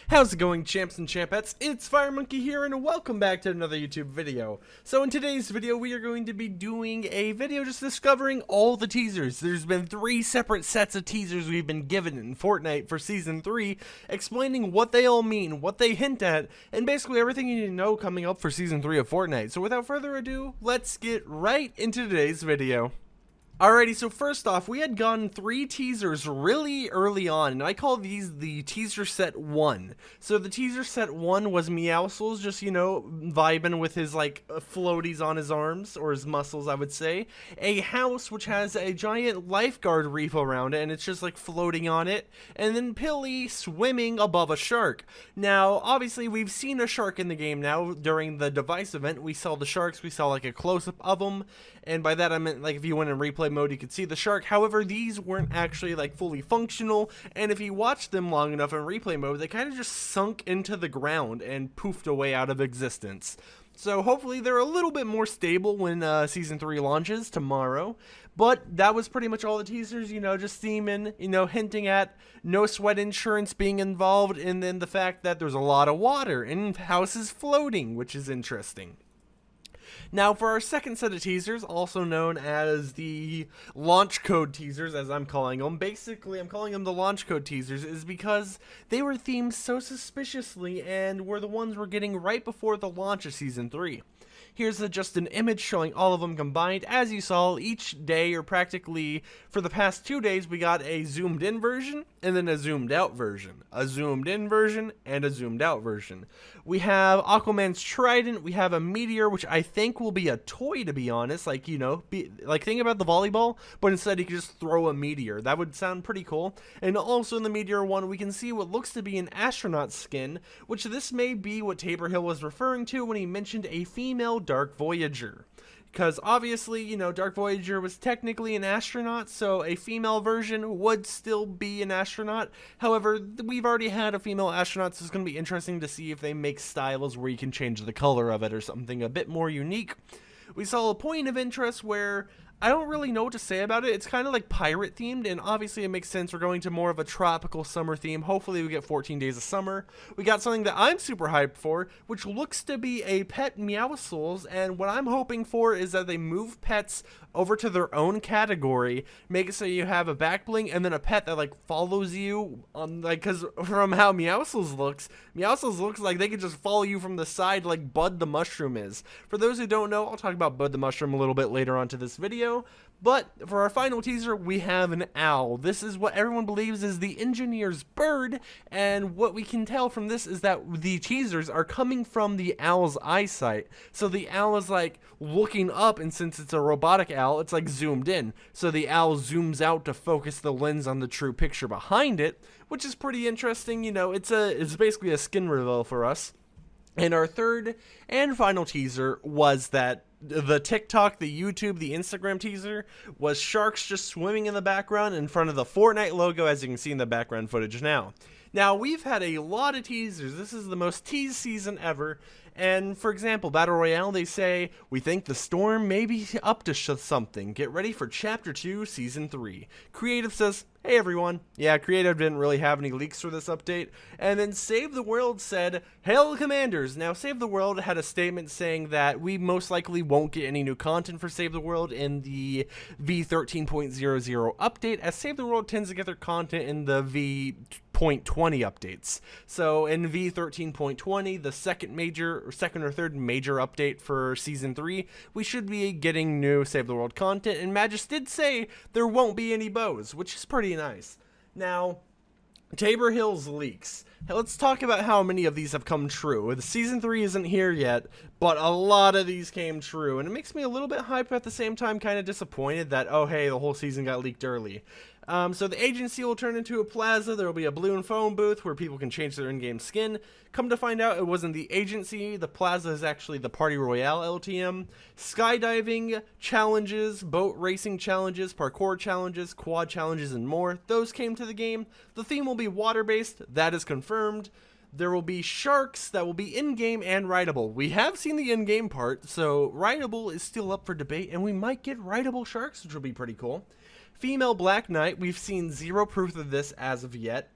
How's it going, champs and champettes? It's FireMonkey here, and welcome back to another YouTube video. So in today's video, we are going to be doing a video just discovering all the teasers. There's been 3 separate sets of teasers we've been given in Fortnite for Season 3, explaining what they all mean, what they hint at, and basically everything you need to know coming up for Season 3 of Fortnite. So without further ado, let's get right into today's video. Alrighty, so first off, we had gotten 3 teasers really early on, and I call these the teaser set 1. So the teaser set 1 was Meowscles just, vibing with his, floaties on his arms, or his muscles, I would say. A house which has a giant lifeguard reef around it, and it's just, floating on it. And then Pilly swimming above a shark. Now, obviously, we've seen a shark in the game now. During the device event, we saw the sharks, we saw, a close-up of them. And by that, I meant, if you went in replay mode, you could see the shark. However, these weren't actually fully functional, and if you watched them long enough in replay mode, they kind of just sunk into the ground and poofed away out of existence. So hopefully they're a little bit more stable when Season 3 launches tomorrow. But that was pretty much all the teasers, just theming, hinting at no sweat insurance being involved, and then the fact that there's a lot of water and houses floating, which is interesting. Now, for our second set of teasers, also known as the launch code teasers, as I'm calling them, basically I'm calling them the launch code teasers, is because they were themed so suspiciously and were the ones we're getting right before the launch of Season 3. Here's just an image showing all of them combined. As you saw, each day, or practically for the past 2 days, we got a zoomed in version and then a zoomed out version. A zoomed in version and a zoomed out version. We have Aquaman's trident, we have a meteor, which I think will be a toy, to be honest. Think about the volleyball, but instead you can just throw a meteor. That would sound pretty cool. And also in the meteor one, we can see what looks to be an astronaut skin, which this may be what Tabor Hill was referring to when he mentioned a female Dark Voyager. Because obviously, Dark Voyager was technically an astronaut, so a female version would still be an astronaut. However, we've already had a female astronaut, so it's going to be interesting to see if they make styles where you can change the color of it or something a bit more unique. We saw a point of interest where I don't really know what to say about it. It's kind of pirate themed, and obviously it makes sense. We're going to more of a tropical summer theme. Hopefully we get 14 days of summer. We got something that I'm super hyped for, which looks to be a pet Meowscles, and what I'm hoping for is that they move pets over to their own category, make it so you have a back bling and then a pet that follows you on because from how Meowscles looks like they could just follow you from the side like Bud the Mushroom is. For those who don't know, I'll talk about Bud the Mushroom a little bit later on to this video. But for our final teaser, we have an owl. This is what everyone believes is the engineer's bird, and what we can tell from this is that the teasers are coming from the owl's eyesight. So the owl is looking up, and since it's a robotic owl, it's zoomed in. So the owl zooms out to focus the lens on the true picture behind it, which is pretty interesting. It's basically a skin reveal for us. And our third and final teaser was that the TikTok, the YouTube, the Instagram teaser was sharks just swimming in the background in front of the Fortnite logo, as you can see in the background footage now. Now, we've had a lot of teasers. This is the most teased season ever. And for example, Battle Royale, they say, we think the storm may be up to something. Get ready for Chapter 2, Season 3. Creative says, hey everyone. Yeah, Creative didn't really have any leaks for this update. And then Save the World said, hail the commanders. Now, Save the World had a statement saying that we most likely won't get any new content for Save the World in the V13.00 update, as Save the World tends to get their content in the V.20 updates. So in V13.20, the second or third major update for Season 3, we should be getting new Save the World content, and Magus did say there won't be any bows, which is pretty nice. Now, Tabor Hill's leaks. Let's talk about how many of these have come true. The Season 3 isn't here yet, but a lot of these came true, and it makes me a little bit hyped, but at the same time kind of disappointed that, oh hey, the whole season got leaked early. So the agency will turn into a plaza. There will be a balloon phone booth where people can change their in-game skin. Come to find out, it wasn't the agency. The plaza is actually the Party Royale LTM. Skydiving challenges, boat racing challenges, parkour challenges, quad challenges, and more. Those came to the game. The theme will be water-based. That is confirmed. There will be sharks that will be in-game and rideable. We have seen the in-game part, so rideable is still up for debate, and we might get rideable sharks, which will be pretty cool. Female Black Knight, we've seen zero proof of this as of yet.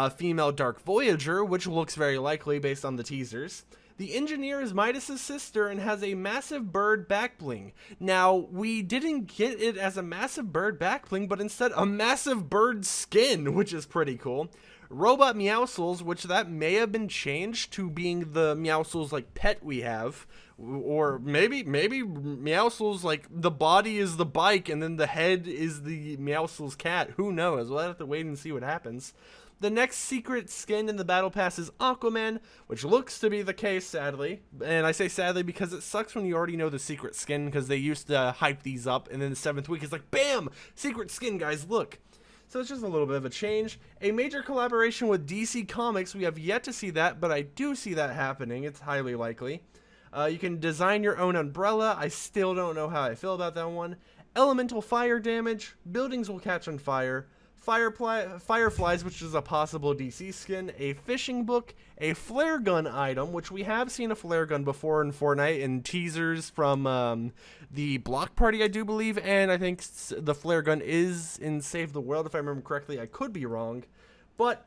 female Dark Voyager, which looks very likely based on the teasers. The engineer is Midas's sister and has a massive bird back bling. Now, we didn't get it as a massive bird back bling, but instead a massive bird skin, which is pretty cool. Robot Meowscles, which that may have been changed to being the Meowscles like pet we have, or maybe Meowscles like the body is the bike and then the head is the Meowscles cat. Who knows? We'll have to wait and see what happens. The next secret skin in the Battle Pass is Aquaman, which looks to be the case, sadly. And I say sadly because it sucks when you already know the secret skin, because they used to hype these up, and then the 7th week is like, BAM! Secret skin, guys, look! So it's just a little bit of a change. A major collaboration with DC Comics, we have yet to see that, but I do see that happening. It's highly likely. You can design your own umbrella. I still don't know how I feel about that one. Elemental fire damage. Buildings will catch on fire. Fireflies, which is a possible DC skin, a fishing book, a flare gun item, which we have seen a flare gun before in Fortnite in teasers from the Block Party, I do believe, and I think the flare gun is in Save the World, if I remember correctly. I could be wrong, but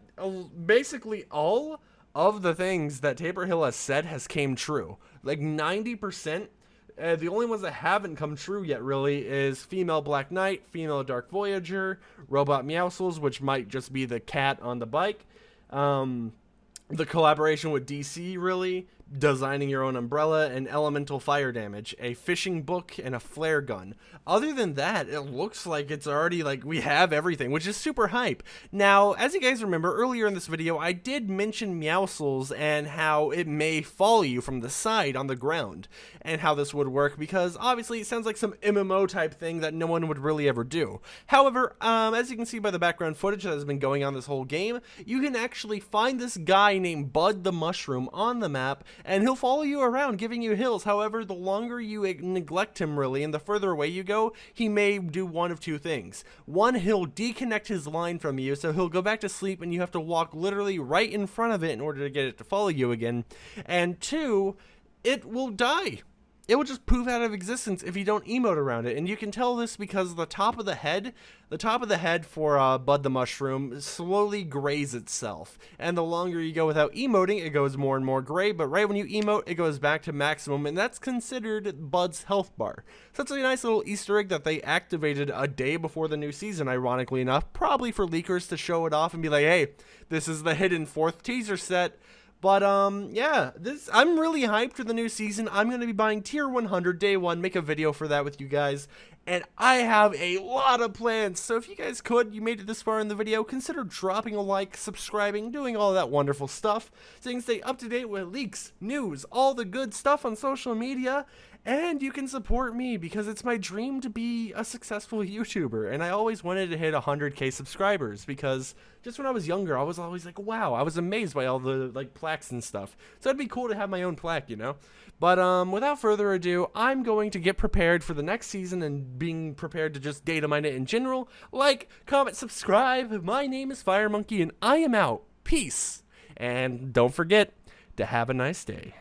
basically all of the things that Tabor Hill has said has came true. Like 90%. The only ones that haven't come true yet, really, is female Black Knight, female Dark Voyager, Robot Meowscles, which might just be the cat on the bike, the collaboration with DC, really, designing your own umbrella, and elemental fire damage, a fishing book, and a flare gun. Other than that, it looks like it's already, like, we have everything, which is super hype. Now, as you guys remember, earlier in this video, I did mention Meowscles and how it may follow you from the side on the ground, and how this would work, because obviously it sounds like some MMO type thing that no one would really ever do. However, as you can see by the background footage that has been going on this whole game, you can actually find this guy named Bud the Mushroom on the map, and he'll follow you around, giving you hills. However, the longer you neglect him, really, and the further away you go, he may do one of two things. One, he'll disconnect his line from you, so he'll go back to sleep, and you have to walk literally right in front of it in order to get it to follow you again. And two, it will die. It will just poof out of existence if you don't emote around it. And you can tell this because the top of the head for Bud the Mushroom slowly grays itself. And the longer you go without emoting, it goes more and more gray. But right when you emote, it goes back to maximum. And that's considered Bud's health bar. So it's a nice little Easter egg that they activated a day before the new season, ironically enough. Probably for leakers to show it off and be like, hey, this is the hidden 4th teaser set. But, yeah, I'm really hyped for the new season. I'm going to be buying Tier 100 Day 1, make a video for that with you guys. And I have a lot of plans, so if you guys could, you made it this far in the video, consider dropping a like, subscribing, doing all that wonderful stuff, so you can stay up to date with leaks, news, all the good stuff on social media, and you can support me, because it's my dream to be a successful YouTuber, and I always wanted to hit 100k subscribers, because just when I was younger, I was always like, wow, I was amazed by all the, like, plaques and stuff, so it'd be cool to have my own plaque, you know? But, without further ado, I'm going to get prepared for the next season and being prepared to just data mine it in general. Like, comment, subscribe. My name is FireMonkey, and I am out. Peace. And don't forget to have a nice day.